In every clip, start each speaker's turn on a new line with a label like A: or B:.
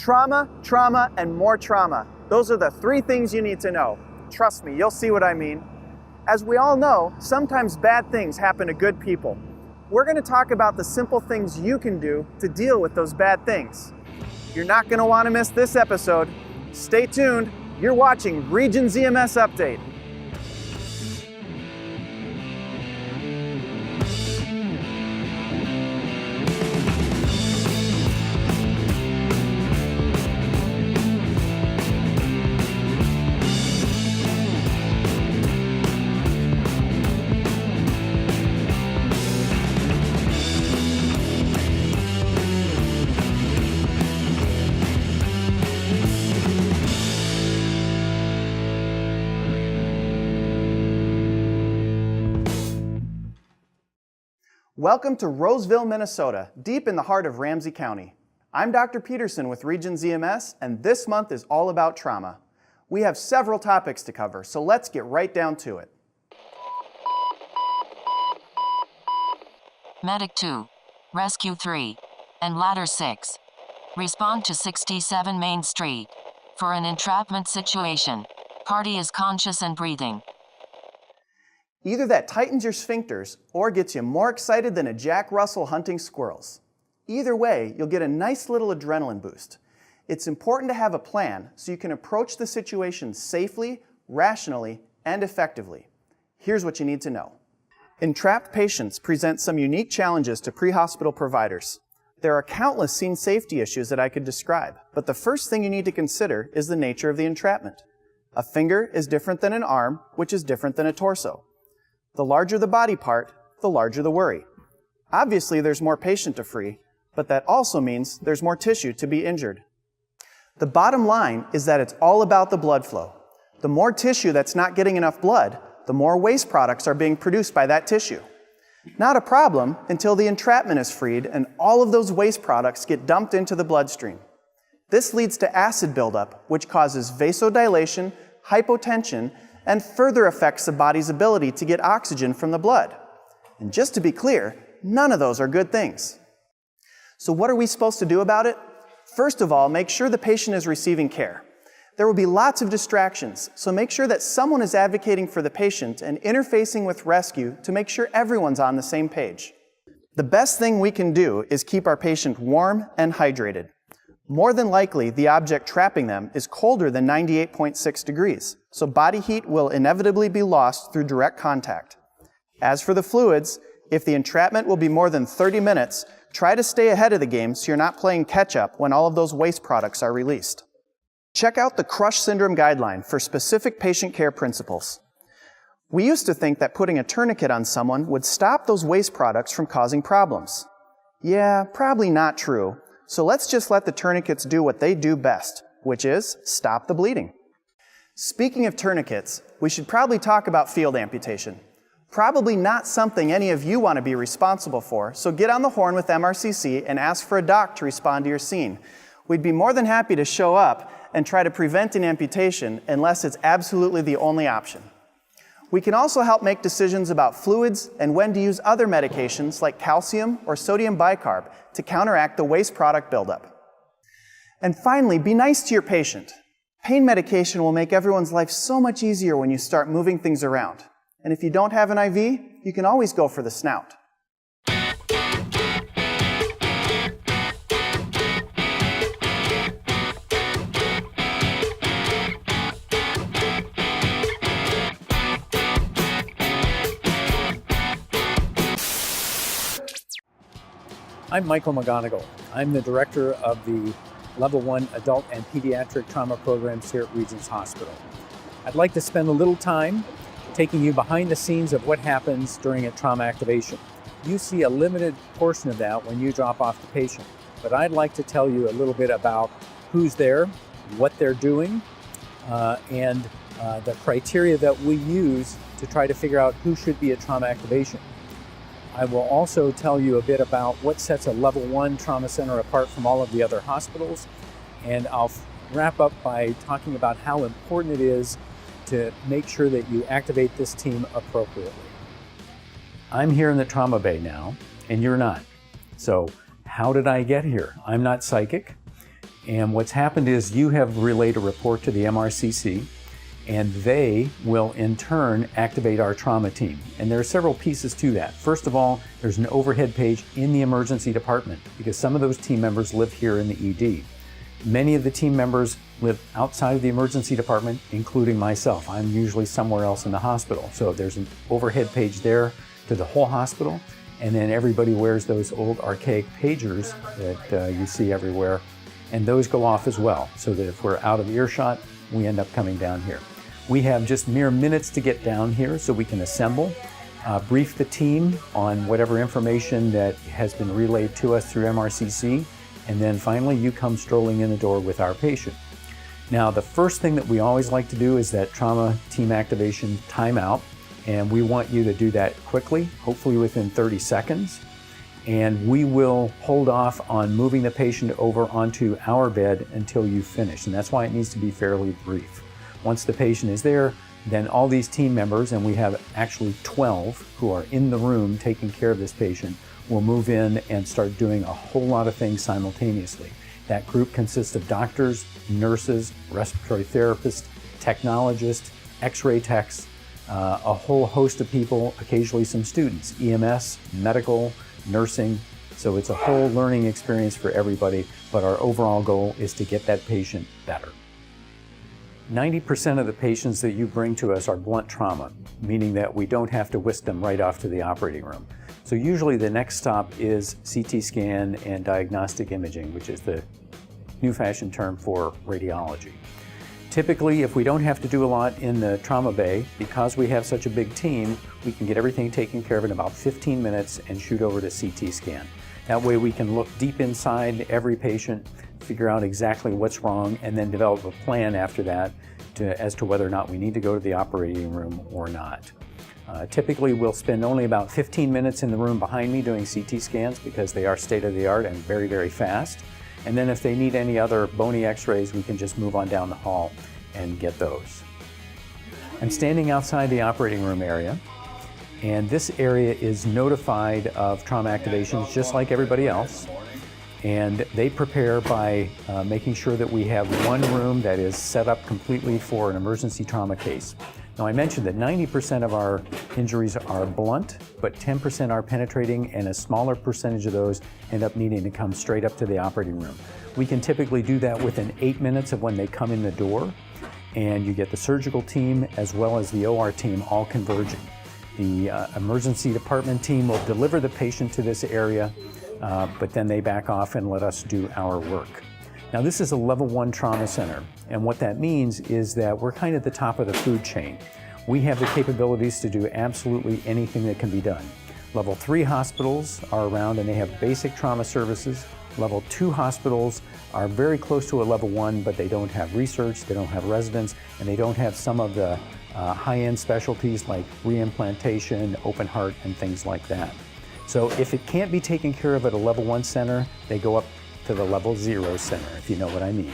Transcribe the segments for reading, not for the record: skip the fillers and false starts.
A: Trauma, trauma, and more trauma. Those are the three things you need to know. Trust me, you'll see what I mean. As we all know, sometimes bad things happen to good people. We're going to talk about the simple things you can do to deal with those bad things. You're not going to want to miss this episode. Stay tuned. You're watching Regions EMS Update. Welcome to Roseville, Minnesota, deep in the heart of Ramsey County. I'm Dr. Peterson with Regions EMS, and this month is all about trauma. We have several topics to cover, so let's get right down to it.
B: Medic 2, Rescue 3, and Ladder 6. Respond to 67 Main Street. For an entrapment situation. Party is conscious and breathing.
A: Either that tightens your sphincters or gets you more excited than a Jack Russell hunting squirrels. Either way, you'll get a nice little adrenaline boost. It's important to have a plan so you can approach the situation safely, rationally, and effectively. Here's what you need to know. Entrapped patients present some unique challenges to pre-hospital providers. There are countless scene safety issues that I could describe, but the first thing you need to consider is the nature of the entrapment. A finger is different than an arm, which is different than a torso. The larger the body part, the larger the worry. Obviously, there's more patient to free, but that also means there's more tissue to be injured. The bottom line is that it's all about the blood flow. The more tissue that's not getting enough blood, the more waste products are being produced by that tissue. Not a problem until the entrapment is freed and all of those waste products get dumped into the bloodstream. This leads to acid buildup, which causes vasodilation, hypotension, and further affects the body's ability to get oxygen from the blood. And just to be clear, none of those are good things. So what are we supposed to do about it? First of all, make sure the patient is receiving care. There will be lots of distractions, so make sure that someone is advocating for the patient and interfacing with rescue to make sure everyone's on the same page. The best thing we can do is keep our patient warm and hydrated. More than likely, the object trapping them is colder than 98.6 degrees, so body heat will inevitably be lost through direct contact. As for the fluids, if the entrapment will be more than 30 minutes, try to stay ahead of the game so you're not playing catch-up when all of those waste products are released. Check out the Crush Syndrome Guideline for specific patient care principles. We used to think that putting a tourniquet on someone would stop those waste products from causing problems. Yeah, probably not true. So let's just let the tourniquets do what they do best, which is stop the bleeding. Speaking of tourniquets, we should probably talk about field amputation. Probably not something any of you want to be responsible for, so get on the horn with MRCC and ask for a doc to respond to your scene. We'd be more than happy to show up and try to prevent an amputation unless it's absolutely the only option. We can also help make decisions about fluids and when to use other medications like calcium or sodium bicarb to counteract the waste product buildup. And finally, be nice to your patient. Pain medication will make everyone's life so much easier when you start moving things around. And if you don't have an IV, you can always go for the snout.
C: I'm Michael McGonigal. I'm the director of the Level 1 Adult and Pediatric Trauma Programs here at Regions Hospital. I'd like to spend a little time taking you behind the scenes of what happens during a trauma activation. You see a limited portion of that when you drop off the patient, but I'd like to tell you a little bit about who's there, what they're doing, and the criteria that we use to try to figure out who should be at trauma activation. I will also tell you a bit about what sets a Level 1 trauma center apart from all of the other hospitals, and I'll wrap up by talking about how important it is to make sure that you activate this team appropriately. I'm here in the trauma bay now, and you're not. So how did I get here? I'm not psychic. And what's happened is you have relayed a report to the MRCC, and they will in turn activate our trauma team. And there are several pieces to that. First of all, there's an overhead page in the emergency department because some of those team members live here in the ED. Many of the team members live outside of the emergency department, including myself. I'm usually somewhere else in the hospital. So there's an overhead page there to the whole hospital. And then everybody wears those old archaic pagers that you see everywhere. And those go off as well, so that if we're out of earshot, we end up coming down here. We have just mere minutes to get down here so we can assemble, brief the team on whatever information that has been relayed to us through MRCC, and then finally you come strolling in the door with our patient. Now, the first thing that we always like to do is that trauma team activation timeout, and we want you to do that quickly, hopefully within 30 seconds. And we will hold off on moving the patient over onto our bed until you finish. And that's why it needs to be fairly brief. Once the patient is there, then all these team members, and we have actually 12 who are in the room taking care of this patient, will move in and start doing a whole lot of things simultaneously. That group consists of doctors, nurses, respiratory therapists, technologists, x-ray techs, a whole host of people, occasionally some students, EMS, medical, nursing. So it's a whole learning experience for everybody, but our overall goal is to get that patient better. 90% of the patients that you bring to us are blunt trauma, meaning that we don't have to whisk them right off to the operating room. So usually the next stop is CT scan and diagnostic imaging, which is the new fashion term for radiology. Typically, if we don't have to do a lot in the trauma bay, because we have such a big team, we can get everything taken care of in about 15 minutes and shoot over to CT scan. That way we can look deep inside every patient, figure out exactly what's wrong, and then develop a plan after that as to whether or not we need to go to the operating room or not. Typically, we'll spend only about 15 minutes in the room behind me doing CT scans because they are state-of-the-art and very, very fast. And then if they need any other bony x-rays, we can just move on down the hall and get those. I'm standing outside the operating room area, and this area is notified of trauma activations just like everybody else. And they prepare by making sure that we have one room that is set up completely for an emergency trauma case. Now, I mentioned that 90% of our injuries are blunt, but 10% are penetrating, and a smaller percentage of those end up needing to come straight up to the operating room. We can typically do that within 8 minutes of when they come in the door, and you get the surgical team as well as the OR team all converging. The emergency department team will deliver the patient to this area, but then they back off and let us do our work. Now, this is a level 1 trauma center, and what that means is that we're kind of at the top of the food chain. We have the capabilities to do absolutely anything that can be done. Level 3 hospitals are around and they have basic trauma services. Level 2 hospitals are very close to a level 1, but they don't have research, they don't have residents, and they don't have some of the high-end specialties like reimplantation, open heart, and things like that. So if it can't be taken care of at a level 1 center, they go up to the level 0 center, if you know what I mean.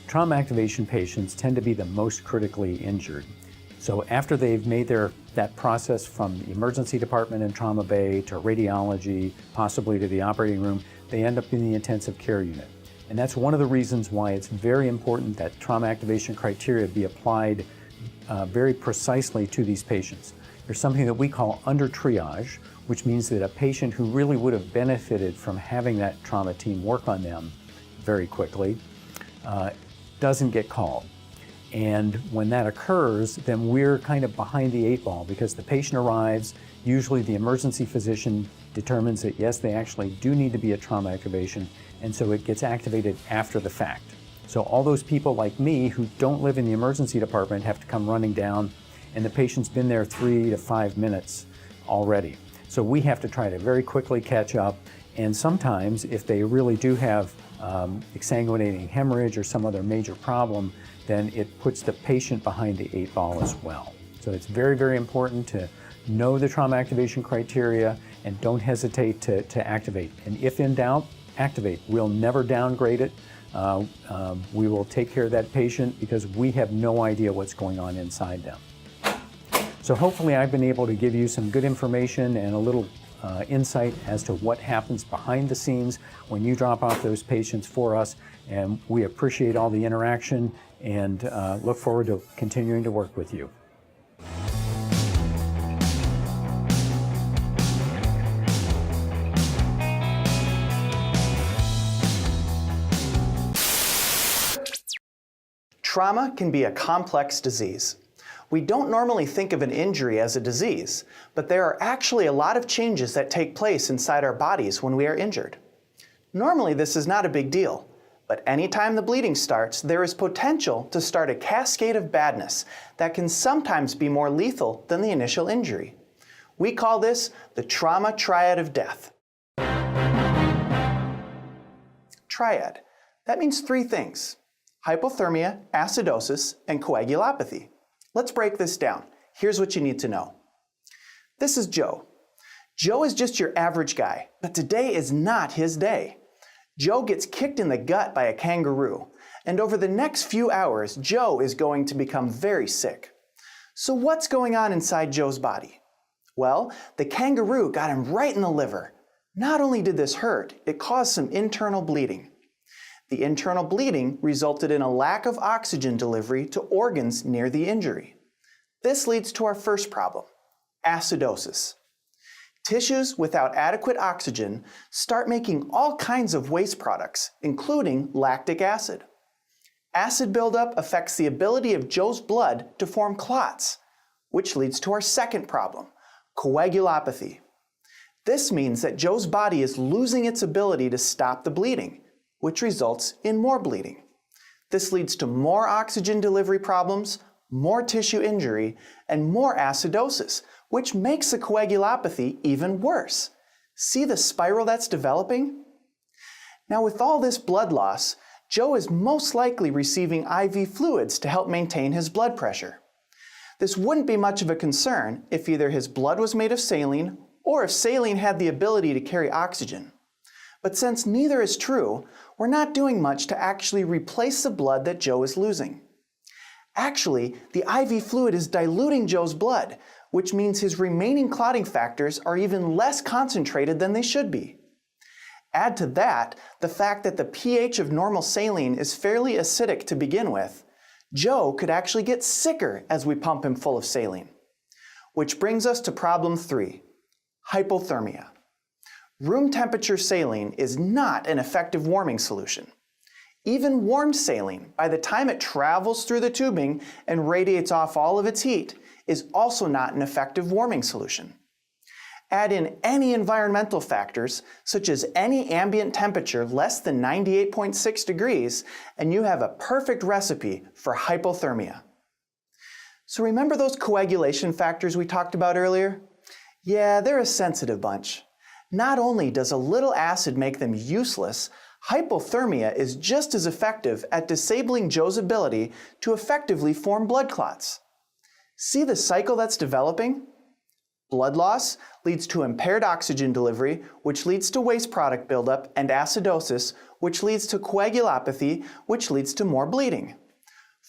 C: Trauma activation patients tend to be the most critically injured. So after they've made that process from the emergency department and trauma bay to radiology, possibly to the operating room, they end up in the intensive care unit. And that's one of the reasons why it's very important that trauma activation criteria be applied very precisely to these patients. There's something that we call under triage, which means that a patient who really would have benefited from having that trauma team work on them very quickly doesn't get called. And when that occurs, then we're kind of behind the 8 ball because the patient arrives, usually the emergency physician determines that yes, they actually do need to be a trauma activation, and so it gets activated after the fact. So all those people like me who don't live in the emergency department have to come running down, and the patient's been there 3 to 5 minutes already. So we have to try to very quickly catch up, and sometimes if they really do have exsanguinating hemorrhage or some other major problem, then it puts the patient behind the 8 ball as well. So it's very, very important to know the trauma activation criteria and don't hesitate to activate. And if in doubt, activate. We'll never downgrade it. We will take care of that patient because we have no idea what's going on inside them. So hopefully I've been able to give you some good information and a little insight as to what happens behind the scenes when you drop off those patients for us. And we appreciate all the interaction and look forward to continuing to work with you.
A: Trauma can be a complex disease. We don't normally think of an injury as a disease, but there are actually a lot of changes that take place inside our bodies when we are injured. Normally this is not a big deal, but anytime the bleeding starts, there is potential to start a cascade of badness that can sometimes be more lethal than the initial injury. We call this the trauma triad of death. Triad. That means three things: hypothermia, acidosis, and coagulopathy. Let's break this down. Here's what you need to know. This is Joe. Joe is just your average guy, but today is not his day. Joe gets kicked in the gut by a kangaroo, and over the next few hours, Joe is going to become very sick. So what's going on inside Joe's body? Well, the kangaroo got him right in the liver. Not only did this hurt, it caused some internal bleeding. The internal bleeding resulted in a lack of oxygen delivery to organs near the injury. This leads to our first problem: acidosis. Tissues without adequate oxygen start making all kinds of waste products, including lactic acid. Acid buildup affects the ability of Joe's blood to form clots, which leads to our second problem: coagulopathy. This means that Joe's body is losing its ability to stop the bleeding, which results in more bleeding. This leads to more oxygen delivery problems, more tissue injury, and more acidosis, which makes the coagulopathy even worse. See the spiral that's developing? Now, with all this blood loss, Joe is most likely receiving IV fluids to help maintain his blood pressure. This wouldn't be much of a concern if either his blood was made of saline or if saline had the ability to carry oxygen. But since neither is true, we're not doing much to actually replace the blood that Joe is losing. Actually, the IV fluid is diluting Joe's blood, which means his remaining clotting factors are even less concentrated than they should be. Add to that the fact that the pH of normal saline is fairly acidic to begin with. Joe could actually get sicker as we pump him full of saline. Which brings us to problem 3, hypothermia. Room temperature saline is not an effective warming solution. Even warmed saline, by the time it travels through the tubing and radiates off all of its heat, is also not an effective warming solution. Add in any environmental factors, such as any ambient temperature less than 98.6 degrees, and you have a perfect recipe for hypothermia. So remember those coagulation factors we talked about earlier? Yeah, they're a sensitive bunch. Not only does a little acid make them useless, hypothermia is just as effective at disabling Joe's ability to effectively form blood clots. See the cycle that's developing? Blood loss leads to impaired oxygen delivery, which leads to waste product buildup and acidosis, which leads to coagulopathy, which leads to more bleeding.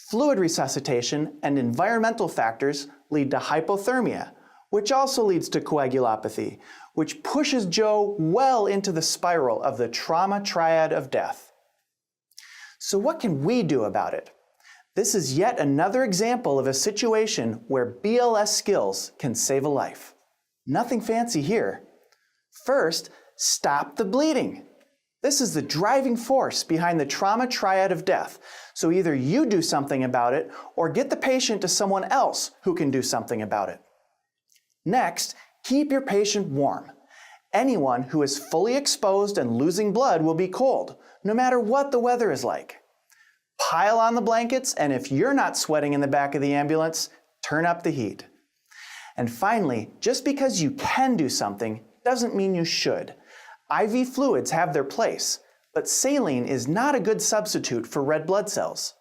A: Fluid resuscitation and environmental factors lead to hypothermia, which also leads to coagulopathy, which pushes Joe well into the spiral of the trauma triad of death. So what can we do about it? This is yet another example of a situation where BLS skills can save a life. Nothing fancy here. First, stop the bleeding. This is the driving force behind the trauma triad of death, so either you do something about it or get the patient to someone else who can do something about it. Next, keep your patient warm. Anyone who is fully exposed and losing blood will be cold, no matter what the weather is like. Pile on the blankets, and if you're not sweating in the back of the ambulance, turn up the heat. And finally, just because you can do something doesn't mean you should. IV fluids have their place, but saline is not a good substitute for red blood cells.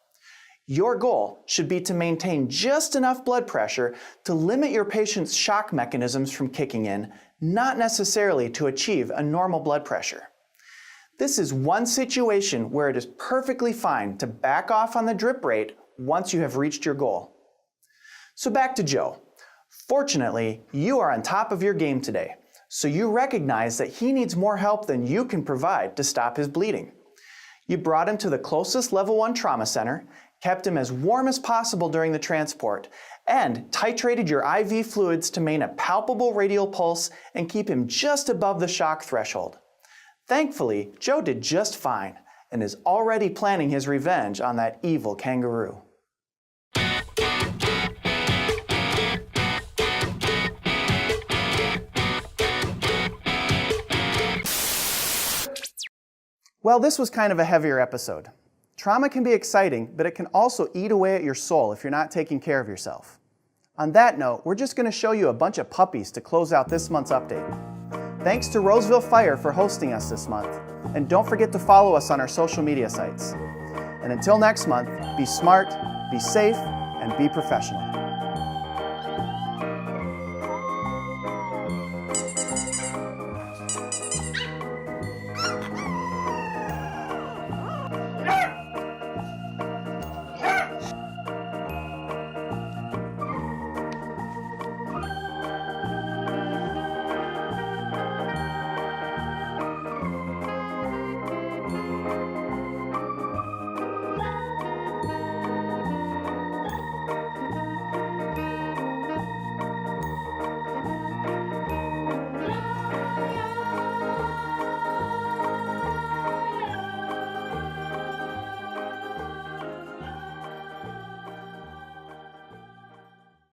A: Your goal should be to maintain just enough blood pressure to limit your patient's shock mechanisms from kicking in, not necessarily to achieve a normal blood pressure. This is one situation where it is perfectly fine to back off on the drip rate once you have reached your goal. So back to Joe. Fortunately, you are on top of your game today, so you recognize that he needs more help than you can provide to stop his bleeding. You brought him to the closest level 1 trauma center, kept him as warm as possible during the transport, and titrated your IV fluids to maintain a palpable radial pulse and keep him just above the shock threshold. Thankfully, Joe did just fine and is already planning his revenge on that evil kangaroo. Well, this was kind of a heavier episode. Trauma can be exciting, but it can also eat away at your soul if you're not taking care of yourself. On that note, we're just going to show you a bunch of puppies to close out this month's update. Thanks to Roseville Fire for hosting us this month, and don't forget to follow us on our social media sites. And until next month, be smart, be safe, and be professional.